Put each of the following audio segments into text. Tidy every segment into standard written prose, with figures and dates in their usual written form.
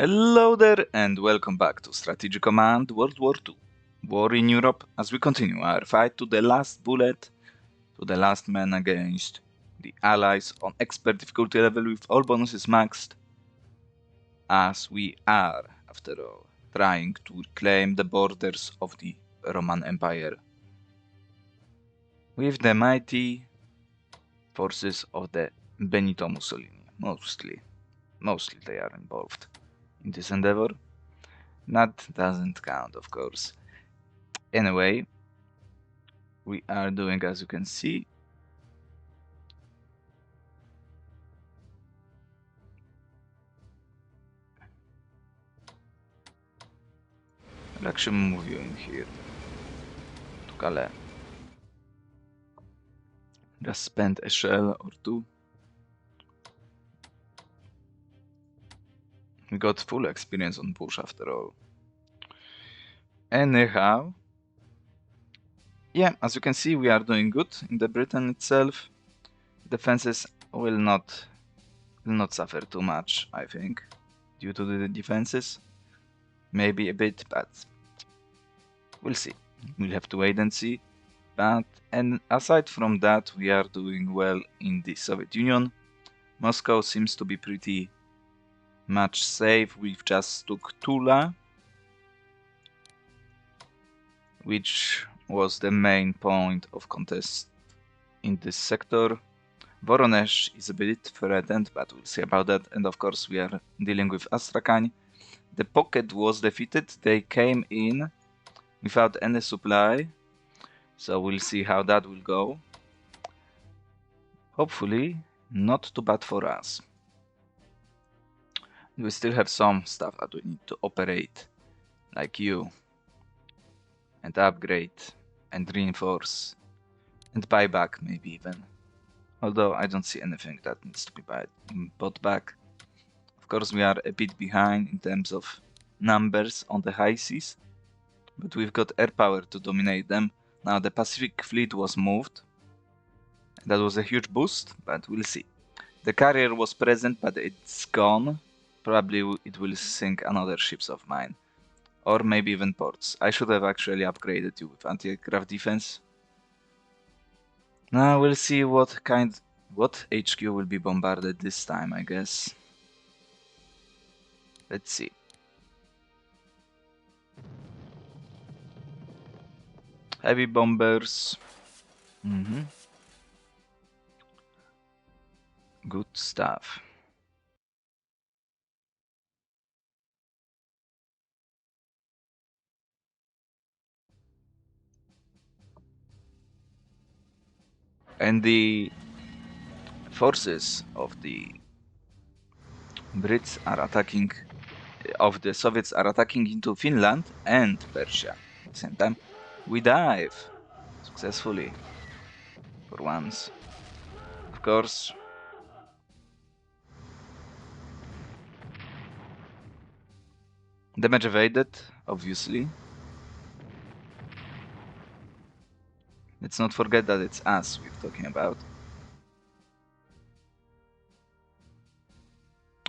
Hello there and welcome back to Strategic Command World War II. War in Europe as we continue our fight to the last bullet, to the last man against the Allies on expert difficulty level with all bonuses maxed, as we are, after all, trying to reclaim the borders of the Roman Empire with the mighty forces of the Benito Mussolini. Mostly they are involved in this endeavor. That doesn't count, of course. Anyway, we are doing, as you can see, I'll actually move you in here to Calais. Just spend a shell or two. We got full experience on push after all. Anyhow, yeah, as you can see, we are doing good in the Britain itself. Defenses will not suffer too much, I think, due to the defenses. Maybe a bit, but we'll see. We'll have to wait and see. And aside from that, we are doing well in the Soviet Union. Moscow seems to be pretty much safe. We've just took Tula, which was the main point of contest in this sector. Voronezh is a bit threatened, but we'll see about that. And of course, we are dealing with Astrakhan. The pocket was defeated. They came in without any supply, so we'll see how that will go. Hopefully, not too bad for us. We still have some stuff that we need to operate, like you, and upgrade, and reinforce, and buy back maybe even. Although I don't see anything that needs to be bought back. Of course, we are a bit behind in terms of numbers on the high seas, but we've got air power to dominate them. Now the Pacific Fleet was moved. That was a huge boost, but we'll see. The carrier was present, but it's gone. Probably it will sink another ships of mine. Or maybe even ports. I should have actually upgraded you with anti-aircraft defense. Now we'll see what HQ will be bombarded this time, I guess. Let's see. Heavy bombers. Good stuff. And the forces of the Brits are attacking, of the Soviets are attacking into Finland and Persia. At the same time, we dive successfully for once. Of course, damage evaded, obviously. Let's not forget that it's us we're talking about.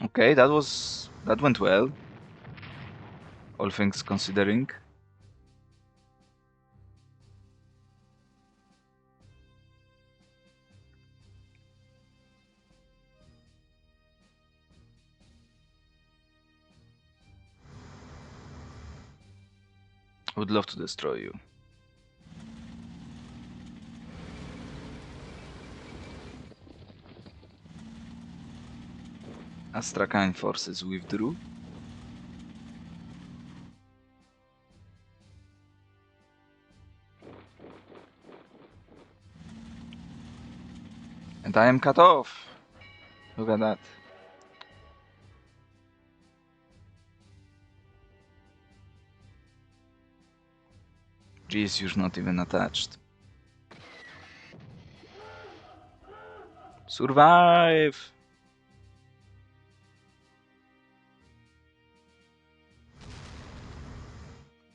Okay, that went well, all things considering. I would love to destroy you. Astrakhan forces withdrew. And I am cut off. Look at that. Jeez, you're not even attached. Survive!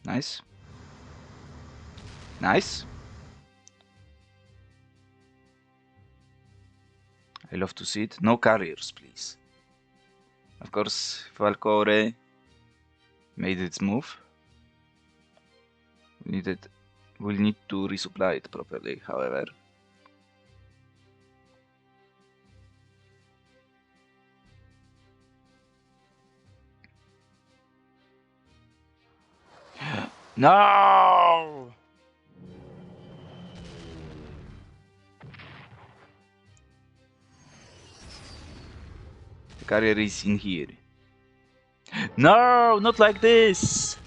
Nice. Nice. I love to see it. No carriers, please. Of course, Falcore Made its move. We'll need to resupply it properly, however. No! The carrier is in here. No, not like this!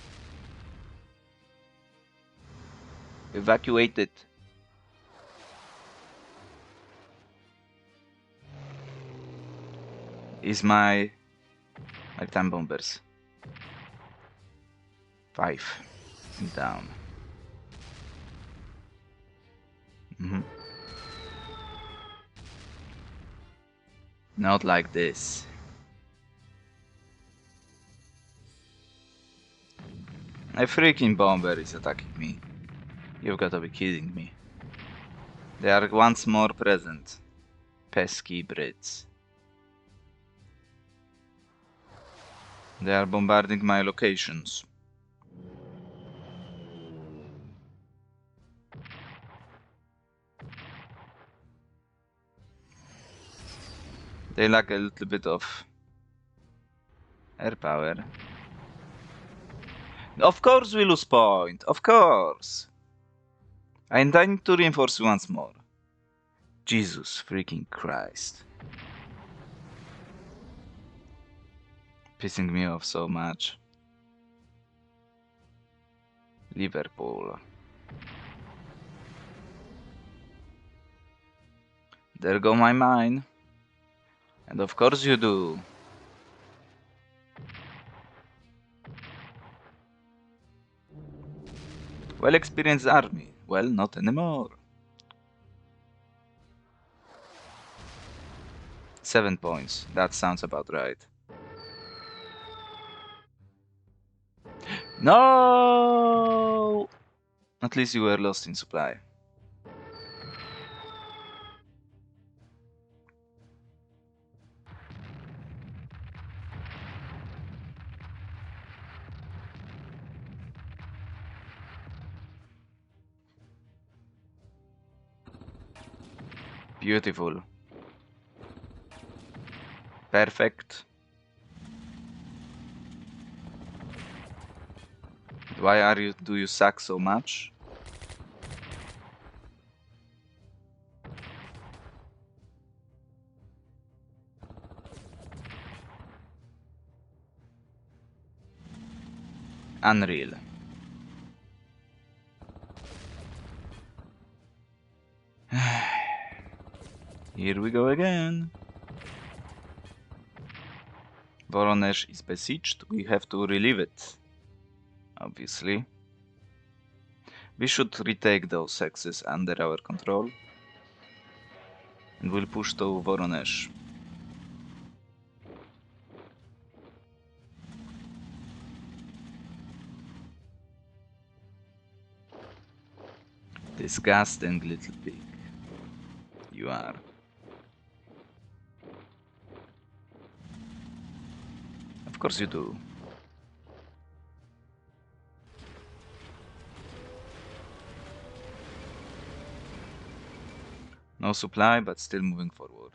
Evacuate it. Is my time bombers. 5 down. Not like this. A freaking bomber is attacking me. You've got to be kidding me. They are once more present. Pesky Brits. They are bombarding my locations. They lack a little bit of air power. Of course we lose point, of course! And I need to reinforce once more. Jesus freaking Christ. Pissing me off so much. Liverpool. There go my mine. And of course you do. Well experienced army. Well, not anymore. 7 points. That sounds about right. No! At least you were lost in supply. Beautiful. Perfect. Why do you suck so much? Unreal. Here we go again. Voronezh is besieged. We have to relieve it. Obviously. We should retake those axes under our control. And we'll push to Voronezh. Disgusting little pig. You are. Of course you do. No supply, but still moving forward.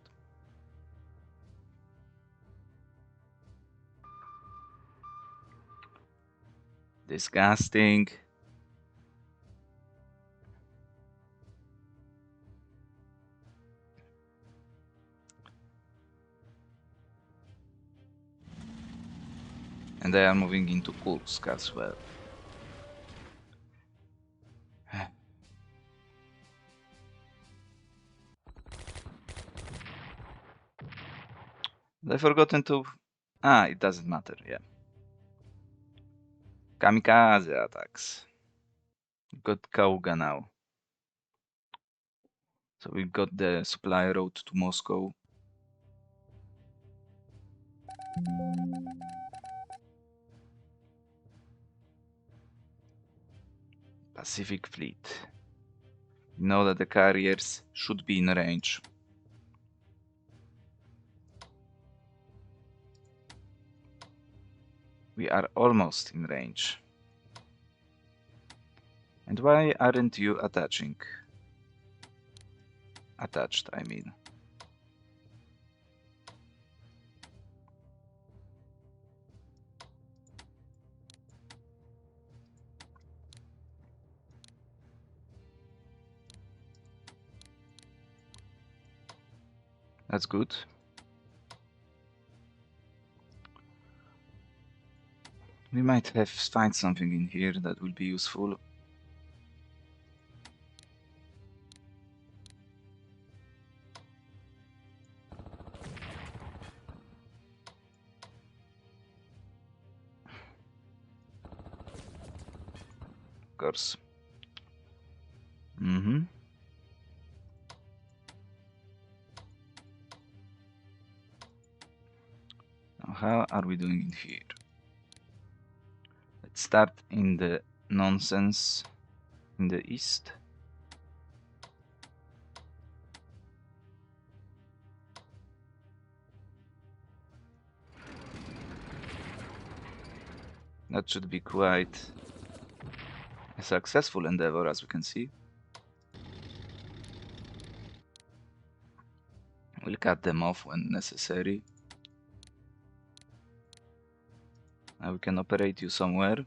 Disgusting. And they are moving into Kursk as well. I've forgotten to... it doesn't matter, yeah. Kamikaze attacks. Got Kauga now. So we got the supply road to Moscow. Pacific Fleet. We know that the carriers should be in range. We are almost in range. And why aren't you attaching? Attached, I mean. That's good. We might find something in here that will be useful. Of course. Now how are we doing in here? Let's start in the nonsense in the east. That should be quite a successful endeavor, as we can see. We'll cut them off when necessary. Now we can operate you somewhere.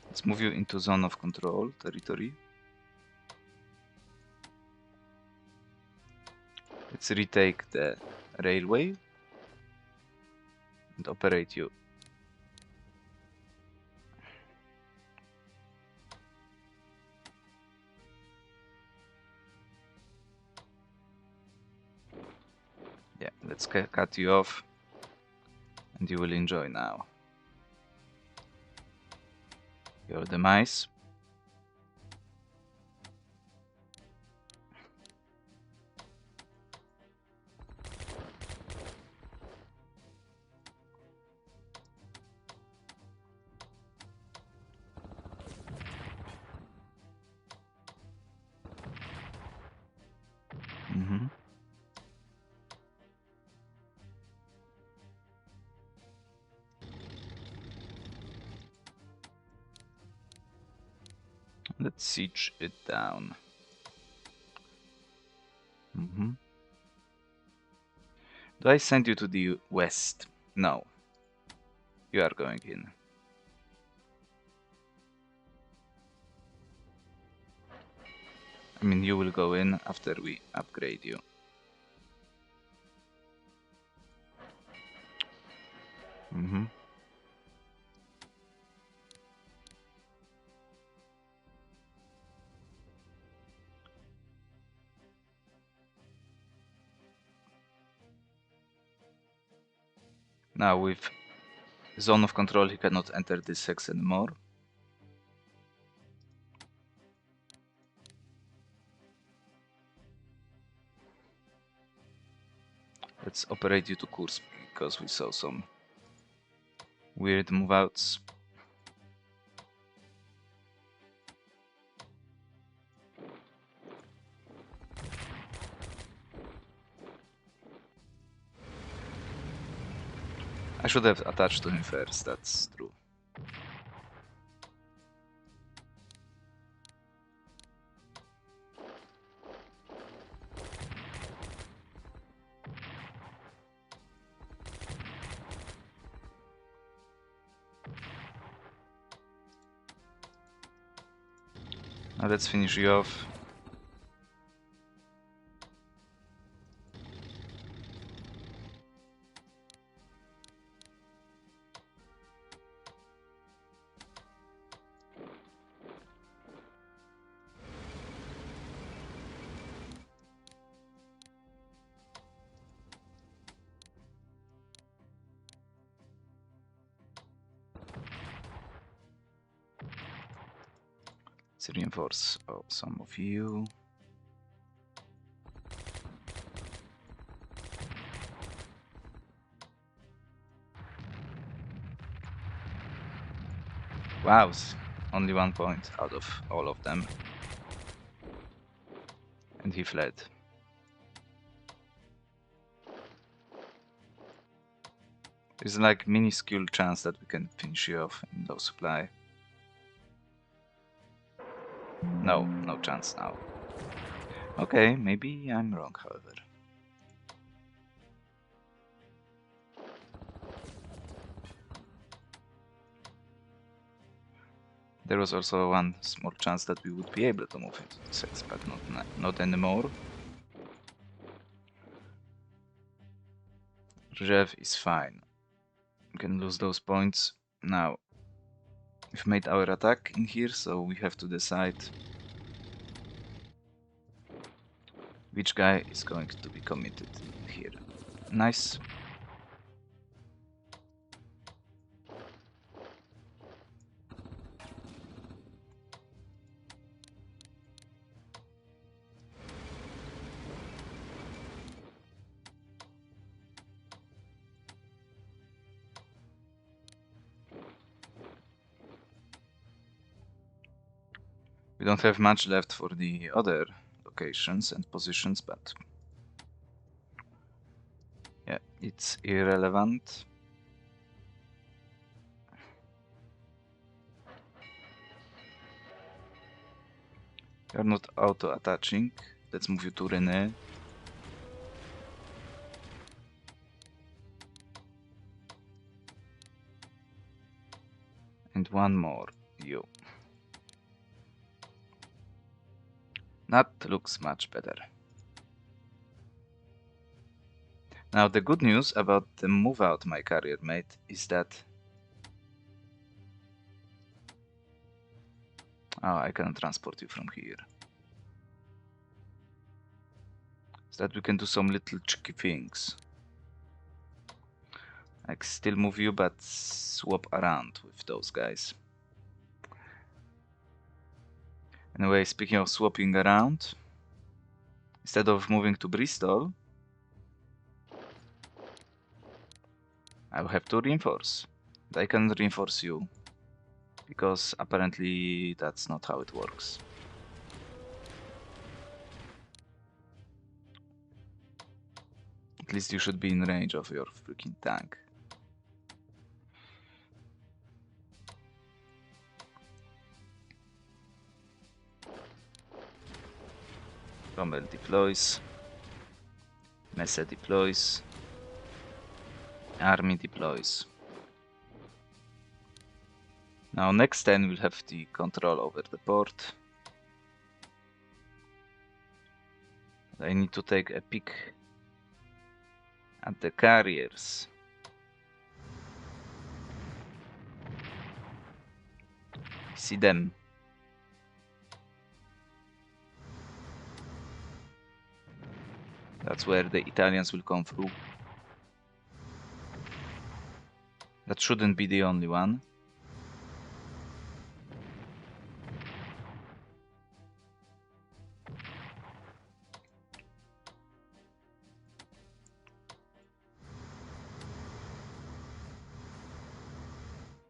Let's move you into zone of control territory. Let's retake the railway and operate you. Yeah, let's cut you off and you will enjoy now your demise. Let's siege it down. Do I send you to the west? No. You are going in. I mean, you will go in after we upgrade you. Now with zone of control, he cannot enter this hex anymore. Let's operate you to Kursk because we saw some weird move outs. I should have attached to him first, that's true. Now let's finish you off. Let's reinforce some of you. Wow, only 1 point out of all of them. And he fled. There's like minuscule chance that we can finish you off in low supply. No chance now. Okay, maybe I'm wrong, however. There was also one small chance that we would be able to move into the sets, but not anymore. Rev is fine. We can lose those points. Now, we've made our attack in here, so we have to decide which guy is going to be committed here. Nice. We don't have much left for the other locations and positions, but yeah, it's irrelevant. You're not auto-attaching. Let's move you to René. And one more, you. That looks much better. Now the good news about the move out, my carrier mate, is that I can transport you from here. Is that we can do some little tricky things. Like still move you, but swap around with those guys. Anyway, speaking of swapping around, instead of moving to Bristol, I'll have to reinforce. I can reinforce you, because apparently that's not how it works. At least you should be in range of your freaking tank. Rommel deploys. Messe deploys. Army deploys. Now next turn we'll have the control over the port. I need to take a peek at the carriers. See them. That's where the Italians will come through. That shouldn't be the only one.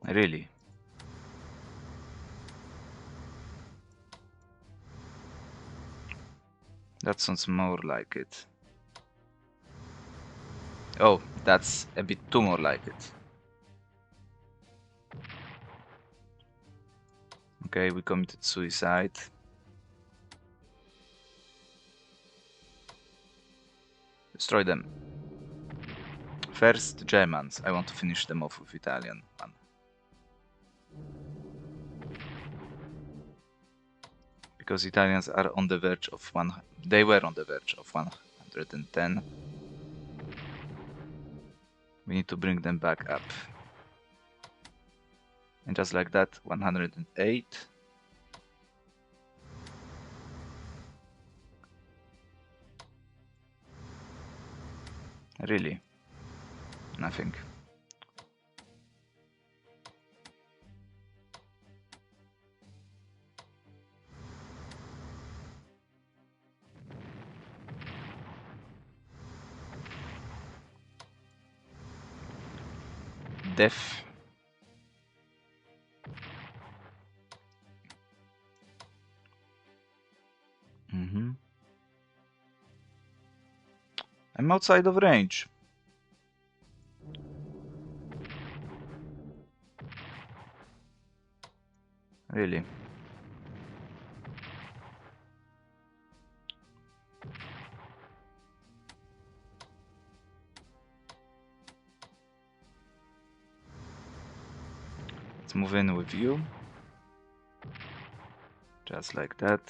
Really? That sounds more like it. Oh, that's a bit too more like it. Okay, we committed suicide. Destroy them. First, Germans. I want to finish them off with Italian one. Because Italians are on the verge of one. They were on the verge of 110. We need to bring them back up. And just like that, 108. Really? Nothing. Def. I'm outside of range. Really? Let's move in with you. Just like that.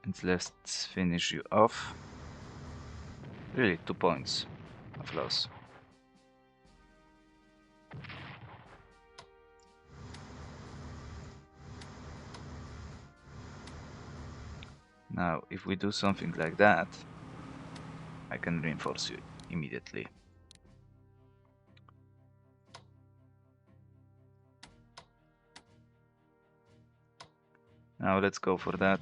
And let's finish you off. Really, 2 points of loss. Now, if we do something like that, I can reinforce you immediately. Now let's go for that.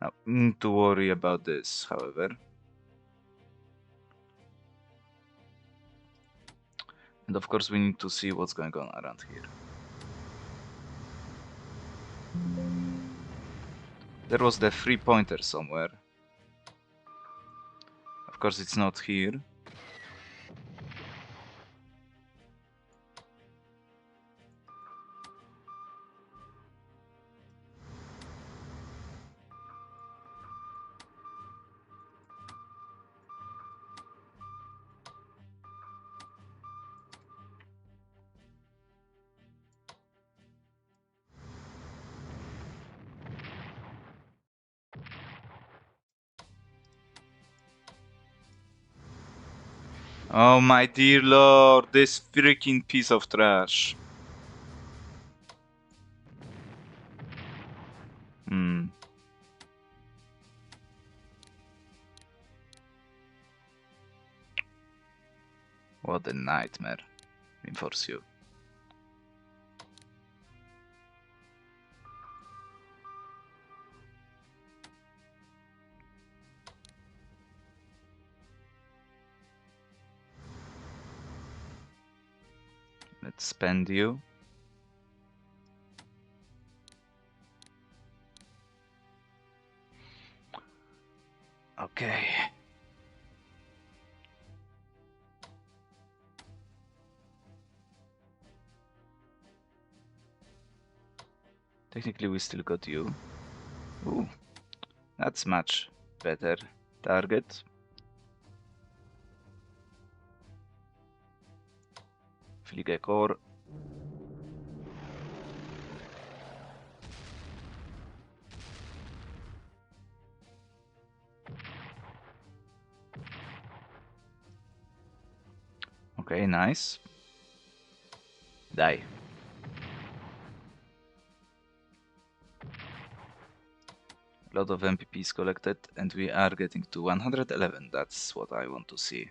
Now, need to worry about this, however. And of course we need to see what's going on around here. There was the 3-pointer somewhere. Of course it's not here. Oh my dear lord, this freaking piece of trash. What a nightmare. Reinforce you. Let's spend you. Okay. Technically we still got you. Ooh, that's much better target. Fliege core. Okay, nice. Die. A lot of MPPs collected, and we are getting to 111. That's what I want to see.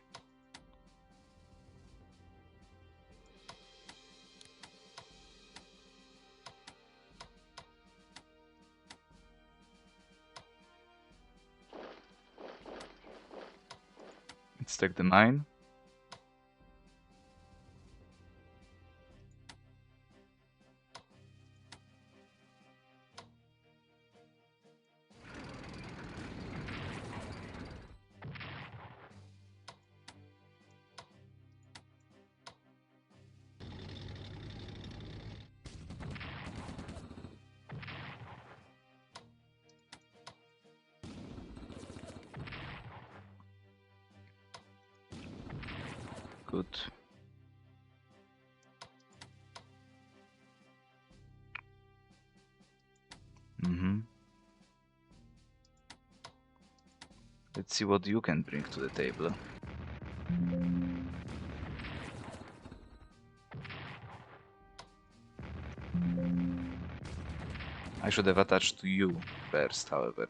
Let's take the mine. Good. Let's see what you can bring to the table. I should have attached to you first, however.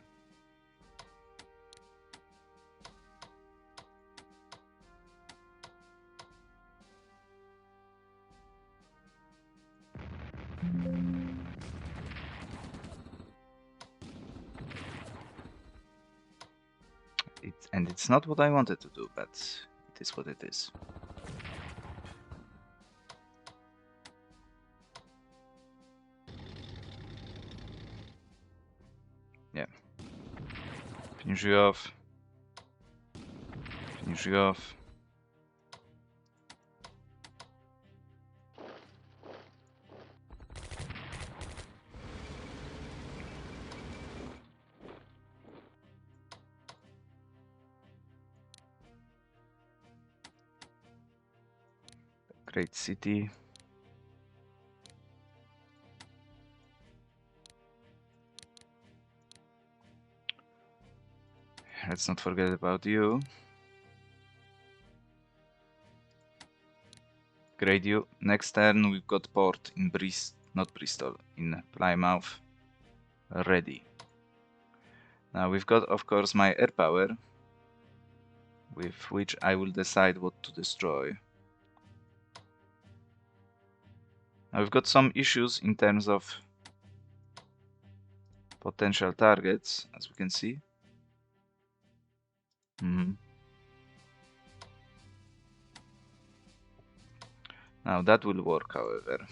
And it's not what I wanted to do, but it is what it is. Yeah. Finish you off. Finish you off. Great city. Let's not forget about you. Great you. Next turn we've got port in Bristol, in Plymouth. Ready. Now we've got, of course, my air power, with which I will decide what to destroy. Now we've got some issues in terms of potential targets, as we can see. Now that will work, however.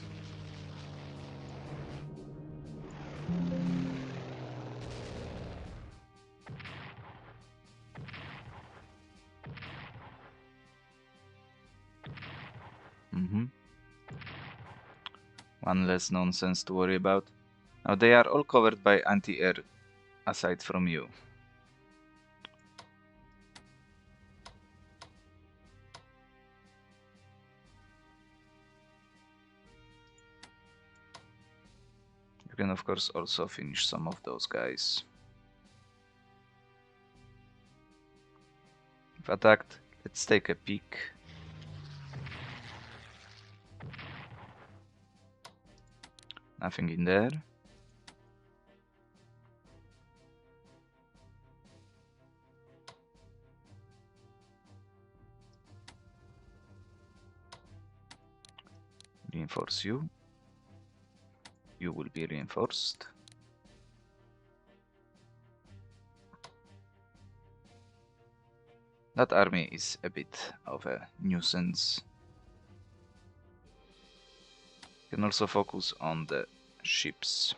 One less nonsense to worry about. Now they are all covered by anti-air, aside from you. You can of course also finish some of those guys. If attacked, let's take a peek. Nothing in there. Reinforce you. You will be reinforced. That army is a bit of a nuisance. You can also focus on the ships.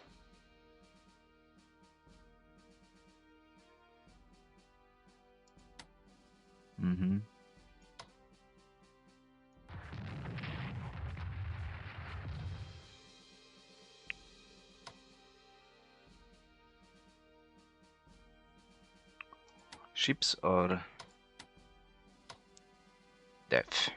Ships or death.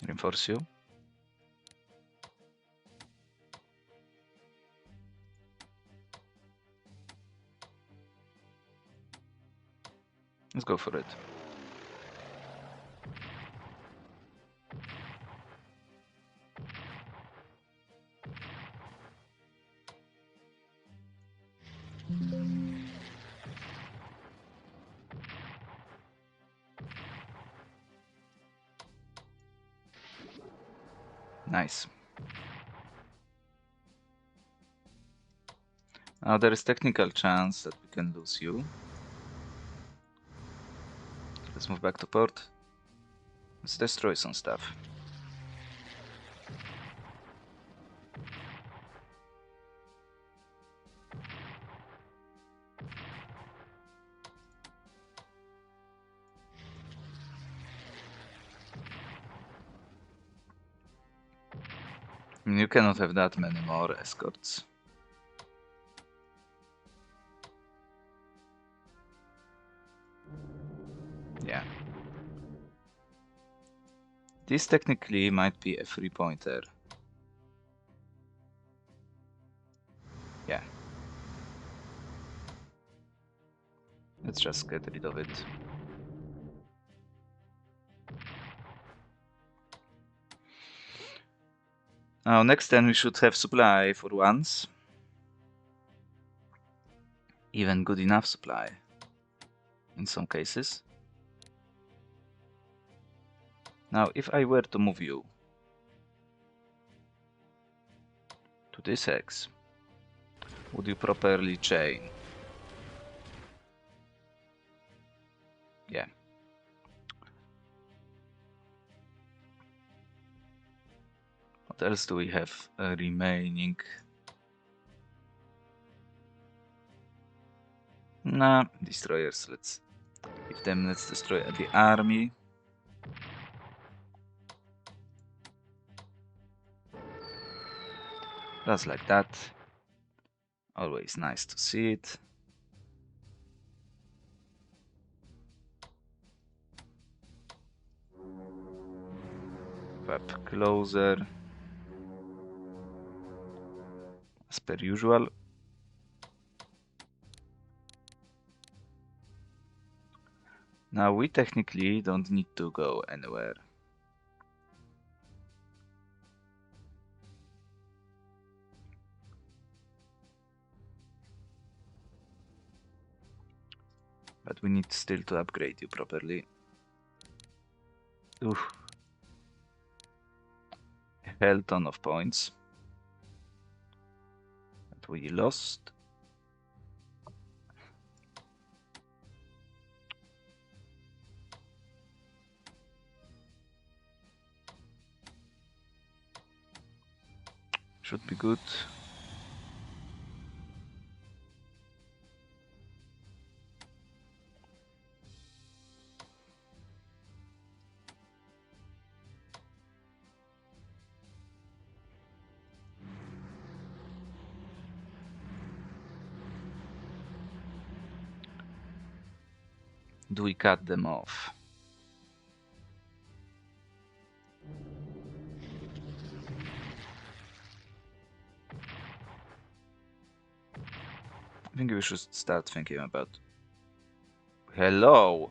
Reinforce you. Let's go for it. Nice. Now there is technical chance that we can lose you. Let's move back to port. Let's destroy some stuff. I mean, you cannot have that many more escorts. Yeah. This technically might be a 3-pointer. Yeah. Let's just get rid of it. Now next turn we should have supply for once. Even good enough supply in some cases. Now if I were to move you to to this hex. Would you properly chain? Yeah. What else do we have remaining? Nah, destroyers. Let's give them. Let's destroy the army. Just like that. Always nice to see it. Up closer. As per usual. Now we technically don't need to go anywhere. But we need still to upgrade you properly. Oof. A hell ton of points. That we lost. Should be good. Do we cut them off? I think we should start thinking about... Hello!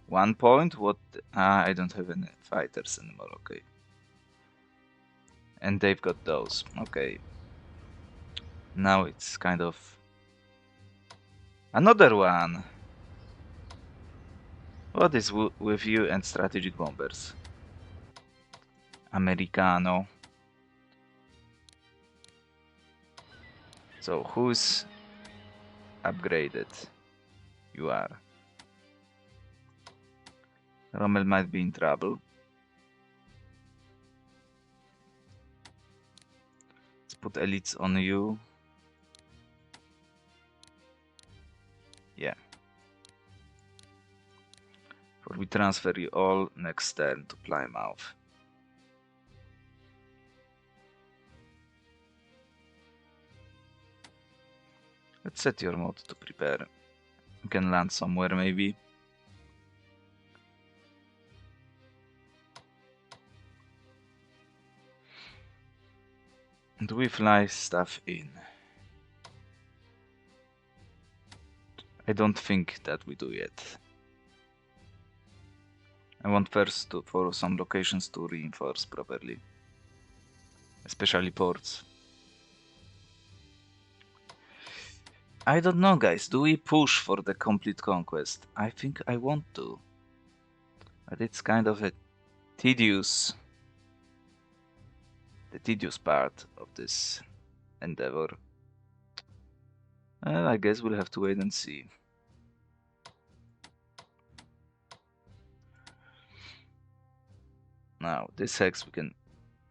1 point? What? I don't have any fighters anymore, okay. And they've got those, okay. Now it's kind of... Another one! What is with you and strategic bombers? Americano. So who's upgraded? You are. Rommel might be in trouble. Let's put elites on you. Yeah. Or we transfer you all next turn to Plymouth. Let's set your mode to prepare. You can land somewhere maybe. Do we fly stuff in? I don't think that we do yet. I want first for some locations to reinforce properly. Especially ports. I don't know, guys. Do we push for the complete conquest? I think I want to. But it's kind of a tedious... the tedious part of this endeavor. I guess we'll have to wait and see. Now, this hex we can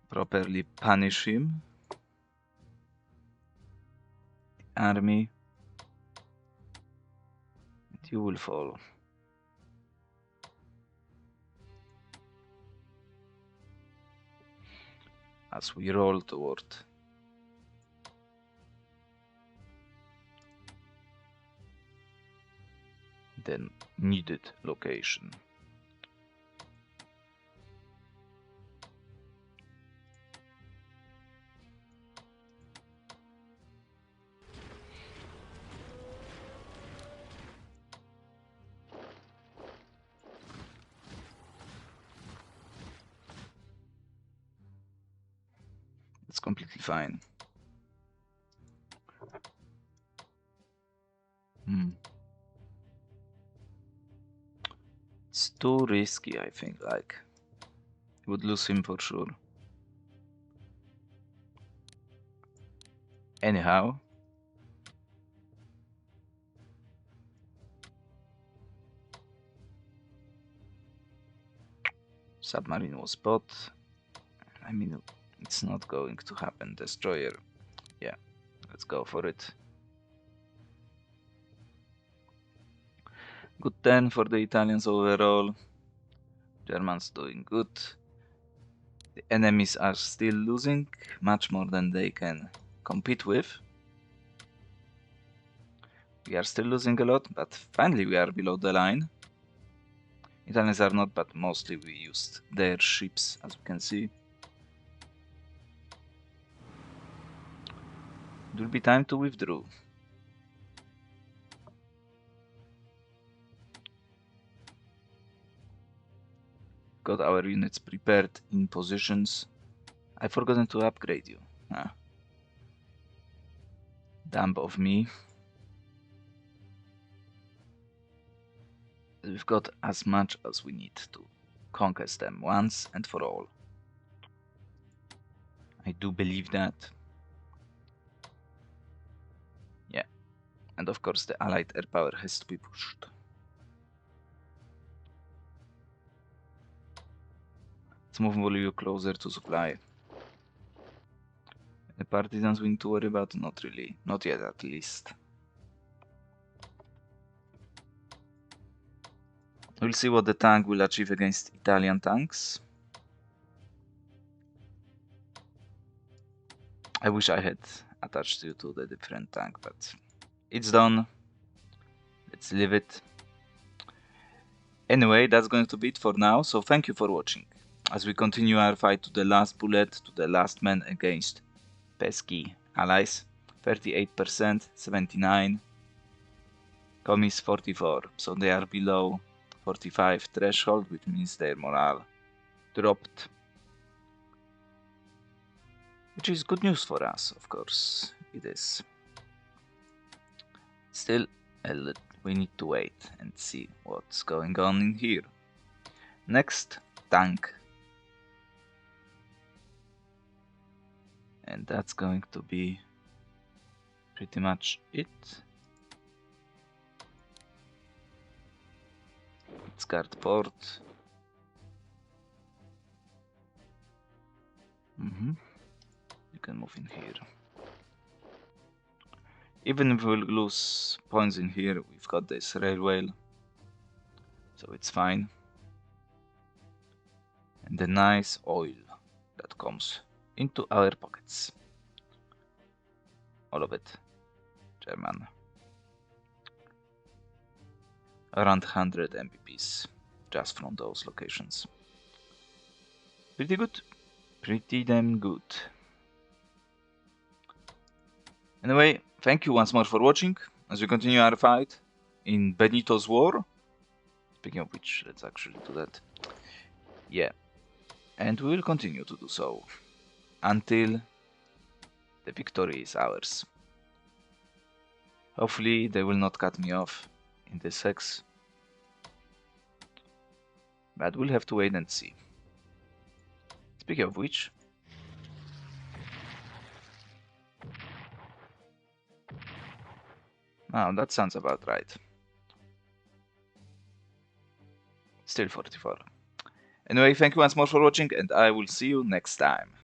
properly punish him. The army. And you will fall. As we roll toward the needed location. It's completely fine. It's too risky, I think, like, would lose him for sure. Anyhow, submarine was bought. I mean, it's not going to happen. Destroyer. Yeah, let's go for it. Good turn for the Italians overall. Germans doing good. The enemies are still losing, much more than they can compete with. We are still losing a lot, but finally we are below the line. Italians are not, but mostly we used their ships, as we can see. It will be time to withdraw. Got our units prepared in positions. I've forgotten to upgrade you. Dumb of me. We've got as much as we need to conquer them once and for all. I do believe that. Yeah. And of course the Allied air power has to be pushed. Let's move Bolivia closer to supply. The partisans we need to worry about? Not really. Not yet, at least. We'll see what the tank will achieve against Italian tanks. I wish I had attached you to the different tank, but it's done. Let's leave it. Anyway, that's going to be it for now, so thank you for watching. As we continue our fight to the last bullet, to the last man against pesky allies. 38%, 79. Commies 44, so they are below 45 threshold, which means their morale dropped. Which is good news for us, of course, it is. Still, we need to wait and see what's going on in here. Next, tank. And that's going to be pretty much it. Let's guard port. You can move in here. Even if we'll lose points in here, we've got this railway, so it's fine. And the nice oil that comes into our pockets. All of it. German. Around 100 MBPs just from those locations. Pretty good. Pretty damn good. Anyway, thank you once more for watching as we continue our fight in Benito's war. Speaking of which, let's actually do that. Yeah. And we will continue to do so until the victory is ours. Hopefully they will not cut me off in the sex. But we'll have to wait and see. Speaking of which, that sounds about right. Still 44. Anyway, thank you once more for watching, and I will see you next time.